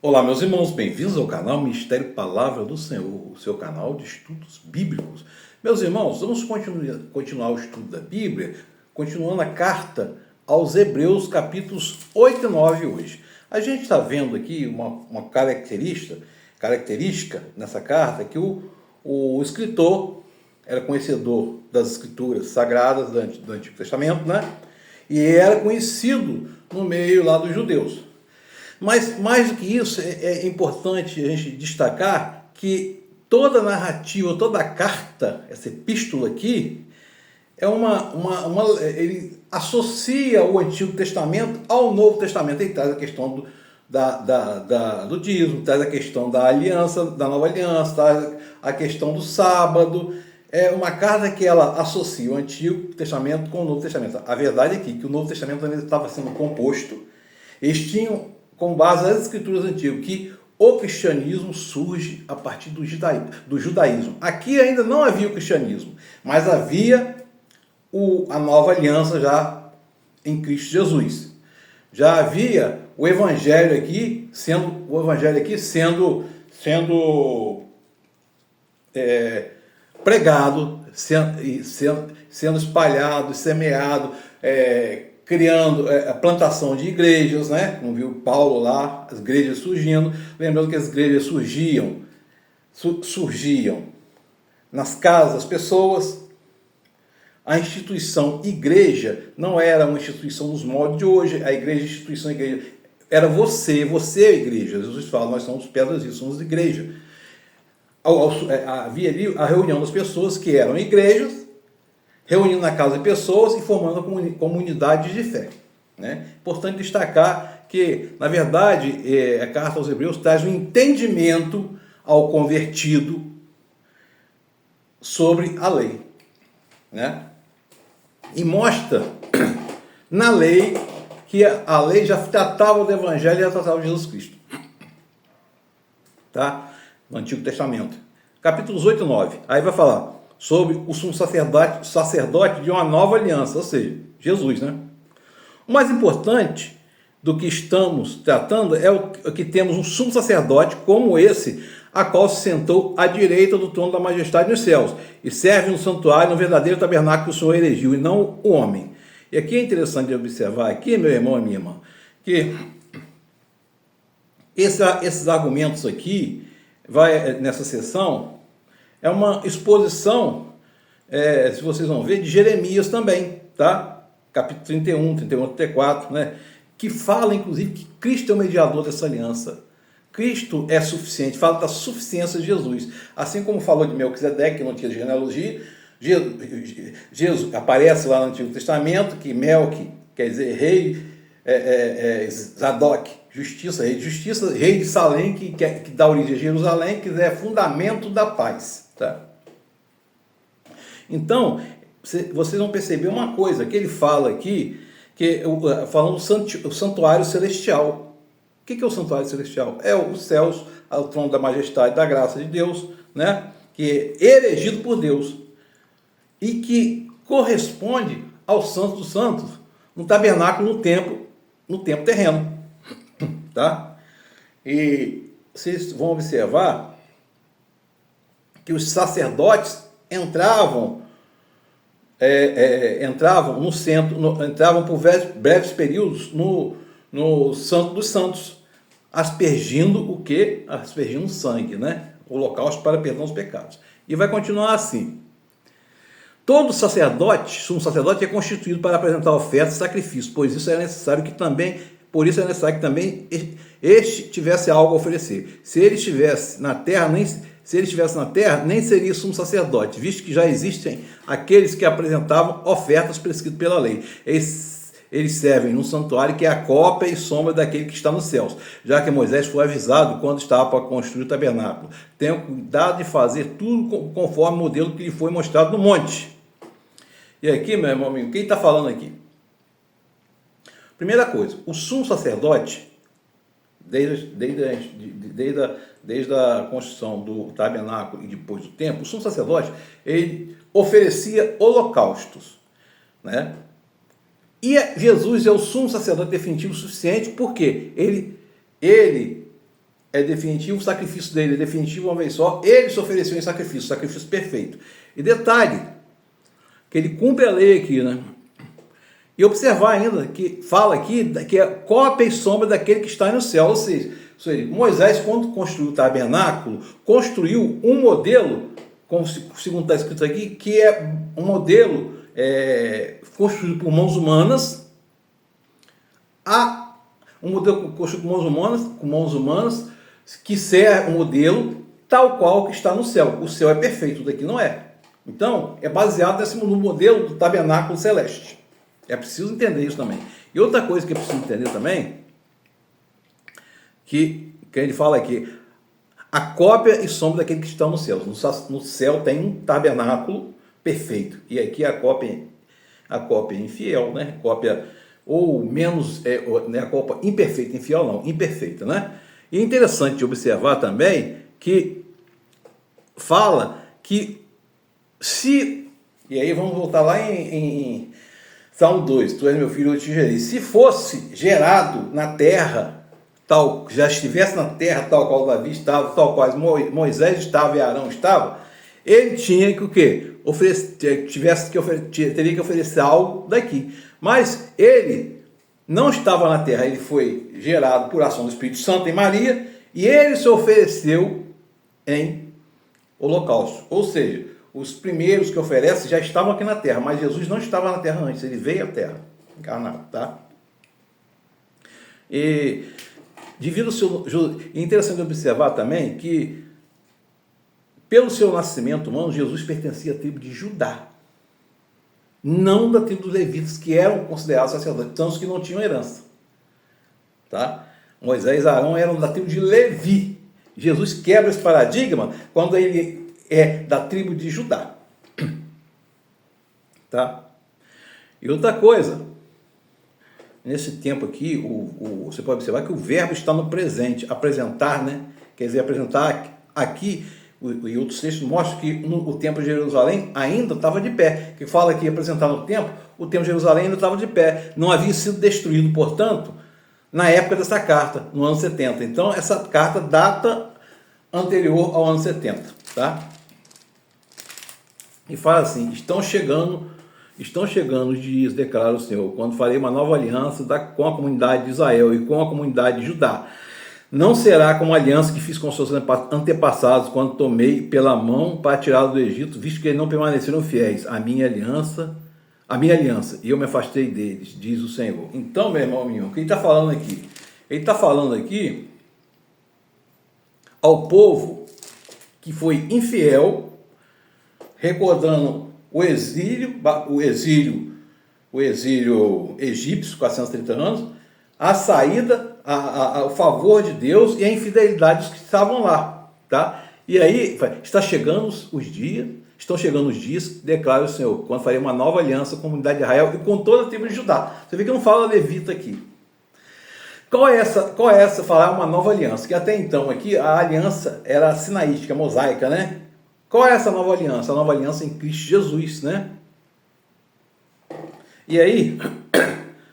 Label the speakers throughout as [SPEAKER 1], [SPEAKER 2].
[SPEAKER 1] Olá, meus irmãos, bem-vindos ao canal Ministério Palavra do Senhor, o seu canal de estudos bíblicos. Meus irmãos, vamos continuar o estudo da Bíblia, continuando a carta aos Hebreus, capítulos 8 e 9 hoje. A gente está vendo aqui uma característica nessa carta, que o escritor era conhecedor das escrituras sagradas do Antigo Testamento, né? E era conhecido no meio lá dos judeus. Mas, mais do que isso, é importante a gente destacar que toda a narrativa, toda a carta, essa epístola aqui, ele associa o Antigo Testamento ao Novo Testamento. Ele traz a questão do dízimo, traz a questão da aliança, da nova aliança, traz a questão do sábado. É uma carta que ela associa o Antigo Testamento com o Novo Testamento. A verdade é que o Novo Testamento também estava sendo composto. Eles tinham com base nas escrituras antigas, que o cristianismo surge a partir do judaísmo. Aqui ainda não havia o cristianismo, mas havia a nova aliança já em Cristo Jesus. Já havia o evangelho aqui sendo pregado, sendo espalhado, semeado, criando a plantação de igrejas, né? Como viu Paulo lá, as igrejas surgindo. Lembrando que as igrejas surgiam nas casas das pessoas. A instituição igreja não era uma instituição nos moldes de hoje. A instituição igreja era você é a igreja. Jesus fala, nós somos pedras e somos igreja. Havia ali a reunião das pessoas que eram igrejas, reunindo na casa de pessoas e formando comunidades de fé. Né? Importante destacar que, na verdade, a carta aos Hebreus traz um entendimento ao convertido sobre a lei. Né? E mostra na lei que a lei já tratava do Evangelho e já tratava de Jesus Cristo. Tá? No Antigo Testamento. Capítulos 8 e 9. Aí vai falar sobre o sumo sacerdote de uma nova aliança, ou seja, Jesus, né? O mais importante do que estamos tratando é o que temos um sumo sacerdote como esse, a qual se sentou à direita do trono da majestade nos céus, e serve no santuário, no verdadeiro tabernáculo que o Senhor erigiu, e não o homem. E aqui é interessante observar, aqui, meu irmão e minha irmã, que esses argumentos aqui, nessa sessão, é uma exposição, se vocês vão ver, de Jeremias também, tá? Capítulo 31, 34, né? Que fala, inclusive, que Cristo é o mediador dessa aliança. Cristo é suficiente, fala da suficiência de Jesus. Assim como falou de Melquisedeque, que não tinha genealogia, Jesus aparece lá no Antigo Testamento, que Melqui quer dizer rei, Zadok, justiça, rei de Salém, que dá origem a Jerusalém, que é fundamento da paz. Tá? Então, vocês vão perceber uma coisa, que ele fala aqui, falando do santuário celestial. O que é o santuário celestial? É os céus, o trono da majestade, da graça de Deus, né? Que é erigido por Deus e que corresponde ao Santo dos Santos, no tabernáculo, no templo terreno. Tá? E vocês vão observar que os sacerdotes entravam no centro, entravam por breves períodos no Santo dos Santos, aspergindo o quê? Aspergindo sangue, né? Holocausto para perdão dos pecados. E vai continuar assim. Todo sacerdote, sumo sacerdote, é constituído para apresentar oferta e sacrifício, por isso é necessário que também este tivesse algo a oferecer. Se ele estivesse na terra, nem seria sumo sacerdote, visto que já existem aqueles que apresentavam ofertas prescritas pela lei. Eles servem no santuário, que é a cópia e sombra daquele que está nos céus, já que Moisés foi avisado quando estava para construir o tabernáculo. Tenha cuidado de fazer tudo conforme o modelo que lhe foi mostrado no monte. E aqui, meu irmão, quem está falando aqui? Primeira coisa, o sumo sacerdote, desde a construção do tabernáculo e depois do templo, o sumo sacerdote, ele oferecia holocaustos, né? E Jesus é o sumo sacerdote definitivo suficiente, porque ele é definitivo, o sacrifício dele é definitivo uma vez só, ele se ofereceu em sacrifício perfeito. E detalhe, que ele cumpre a lei aqui, né? E observar ainda que fala aqui que é cópia e sombra daquele que está no céu, ou seja, Moisés, quando construiu o tabernáculo, construiu um modelo, como segundo está escrito aqui, que é um modelo construído por mãos humanas, um modelo construído com mãos humanas, que serve um modelo tal qual que está no céu. O céu é perfeito, o daqui não é. Então, é baseado no modelo do tabernáculo celeste. É preciso entender isso também. E outra coisa que é preciso entender também, que ele fala aqui, a cópia e sombra daquele que está no céu. No céu tem um tabernáculo perfeito. E aqui a cópia é infiel, né? Cópia ou menos, a cópia imperfeita, infiel não, imperfeita, né? E é interessante observar também que fala que e aí vamos voltar lá em Salmo 2, tu és meu filho, eu te gerei. Se fosse gerado na terra, já estivesse na terra tal qual Davi estava, tal qual Moisés estava e Arão estava, ele tinha que o quê? Teria que oferecer algo daqui. Mas ele não estava na terra, ele foi gerado por ação do Espírito Santo em Maria, e ele se ofereceu em holocausto. Ou seja, os primeiros que oferecem já estavam aqui na terra, mas Jesus não estava na terra antes, ele veio à terra, encarnado, tá? E devido ao seu... É interessante observar também que, pelo seu nascimento humano, Jesus pertencia à tribo de Judá, não da tribo dos levitas, que eram considerados sacerdotes, são os que não tinham herança, tá? Moisés e Arão eram da tribo de Levi. Jesus quebra esse paradigma quando ele é da tribo de Judá, tá? E outra coisa, nesse tempo aqui, você pode observar que o verbo está no presente, apresentar, né? Quer dizer, apresentar aqui, e outros textos mostram que o templo de Jerusalém ainda estava de pé, que fala que apresentar no templo, o templo de Jerusalém ainda estava de pé, não havia sido destruído, portanto, na época dessa carta, no ano 70. Então, essa carta data anterior ao ano 70, tá? E fala assim, estão chegando os dias, declara o Senhor, quando farei uma nova aliança com a comunidade de Israel e com a comunidade de Judá. Não será como a aliança que fiz com seus antepassados, quando tomei pela mão para tirá-los do Egito, visto que eles não permaneceram fiéis à minha aliança, e eu me afastei deles, diz o Senhor. Então, meu irmão, o que ele está falando aqui? Ele está falando aqui ao povo que foi infiel, recordando o exílio egípcio, 430 anos, a saída, o favor de Deus e a infidelidade dos que estavam lá, tá? E aí, estão chegando os dias, declara o Senhor, quando farei uma nova aliança com a comunidade de Israel e com toda a tribo de Judá. Você vê que não fala levita aqui. Qual é essa falar uma nova aliança? Que até então aqui a aliança era sinaítica, mosaica, né? Qual é essa nova aliança? A nova aliança em Cristo Jesus, né? E aí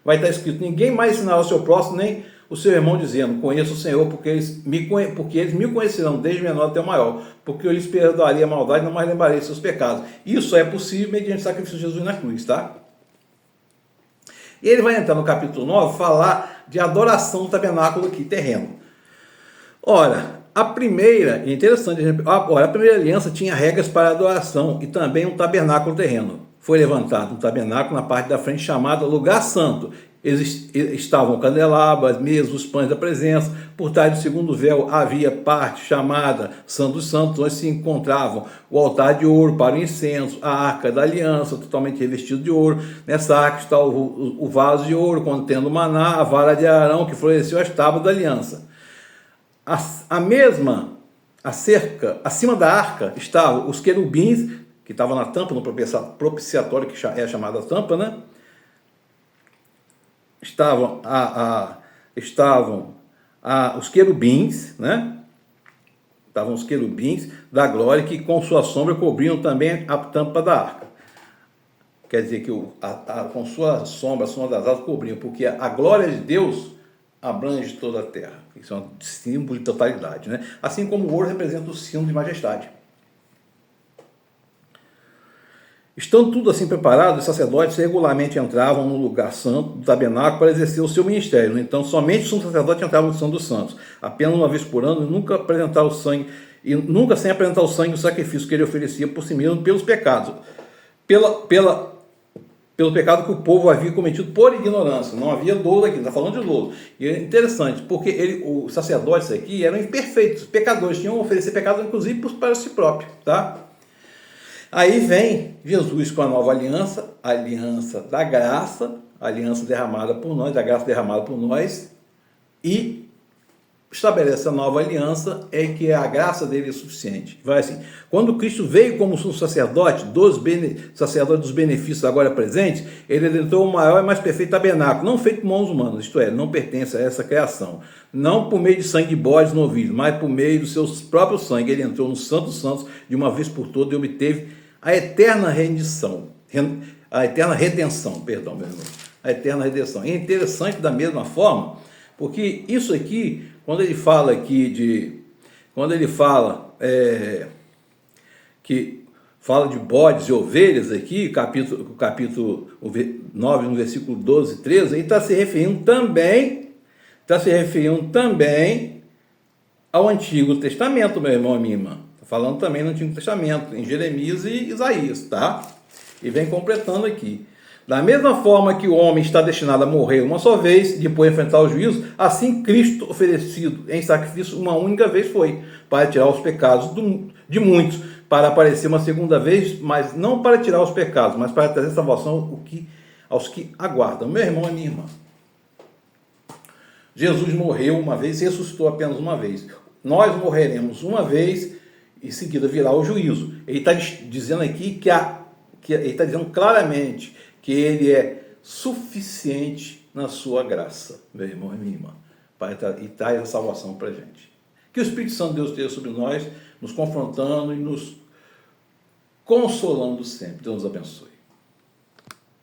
[SPEAKER 1] vai estar escrito, ninguém mais ensinará ao seu próximo, nem o seu irmão, dizendo, conheço o Senhor, porque eles me conhecerão desde o menor até o maior, porque eu lhes perdoarei a maldade e não mais lembrarei seus pecados. Isso é possível mediante o sacrifício de Jesus na cruz, tá? E ele vai entrar no capítulo 9, falar de adoração do tabernáculo aqui, terreno. Ora, a primeira aliança tinha regras para adoração e também um tabernáculo terreno. Foi levantado um tabernáculo na parte da frente chamada Lugar Santo. Estavam candelabros, mesas, os pães da presença. Por trás do segundo véu havia parte chamada Santo dos Santos, onde se encontravam o altar de ouro para o incenso, a arca da aliança, totalmente revestido de ouro. Nessa arca está o vaso de ouro contendo o maná, a vara de Arão que floresceu as tábuas da aliança. A cerca, acima da arca, estavam os querubins, que estavam na tampa, no propiciatório, que é chamada tampa, né? Estavam os querubins, né? Estavam os querubins da glória, que com sua sombra cobriam também a tampa da arca. Quer dizer que com sua sombra, a sombra das asas cobriam, porque a glória de Deus, abrange toda a terra. Isso é um símbolo de totalidade, né? Assim como o ouro representa o símbolo de majestade. Estando tudo assim preparado, os sacerdotes regularmente entravam no lugar santo do tabernáculo para exercer o seu ministério. Então, somente os sacerdotes entravam no Santo dos Santos, apenas uma vez por ano, e nunca apresentar o sangue, e nunca sem apresentar o sangue do sacrifício que ele oferecia por si mesmo pelos pecados, pelo pecado que o povo havia cometido por ignorância. Não havia dolo aqui, está falando de dolo. E é interessante, porque os sacerdotes aqui eram imperfeitos, pecadores, tinham a oferecer pecado, inclusive para si próprio, tá? Aí vem Jesus com a nova aliança, a aliança da graça, a aliança derramada por nós, da graça derramada por nós, e estabelece a nova aliança, é que a graça dele é suficiente. Vai assim, quando Cristo veio como sumo sacerdote sacerdote dos benefícios agora presentes, ele adentrou o maior e mais perfeito tabernáculo, não feito por mãos humanas, isto é, não pertence a essa criação, não por meio de sangue de bodes novilhos, mas por meio do seu próprio sangue. Ele entrou no Santo dos Santos de uma vez por todas e obteve a eterna redenção, a eterna redenção. É interessante da mesma forma, porque isso aqui, quando ele fala aqui que fala de bodes e ovelhas aqui, capítulo 9, no versículo 12 e 13, ele está se referindo também ao Antigo Testamento, meu irmão e minha irmã. Está falando também no Antigo Testamento, em Jeremias e Isaías, tá? E vem completando aqui. Da mesma forma que o homem está destinado a morrer uma só vez, depois enfrentar o juízo, assim Cristo, oferecido em sacrifício uma única vez, foi, para tirar os pecados de muitos, para aparecer uma segunda vez, mas não para tirar os pecados, mas para trazer salvação aos que aguardam. Meu irmão e minha irmã, Jesus morreu uma vez e ressuscitou apenas uma vez. Nós morreremos uma vez e em seguida virá o juízo. Ele está dizendo aqui ele está dizendo claramente que ele é suficiente na sua graça, meu irmão e minha irmã, e traz a salvação para a gente. Que o Espírito Santo de Deus esteja sobre nós, nos confrontando e nos consolando sempre. Deus nos abençoe.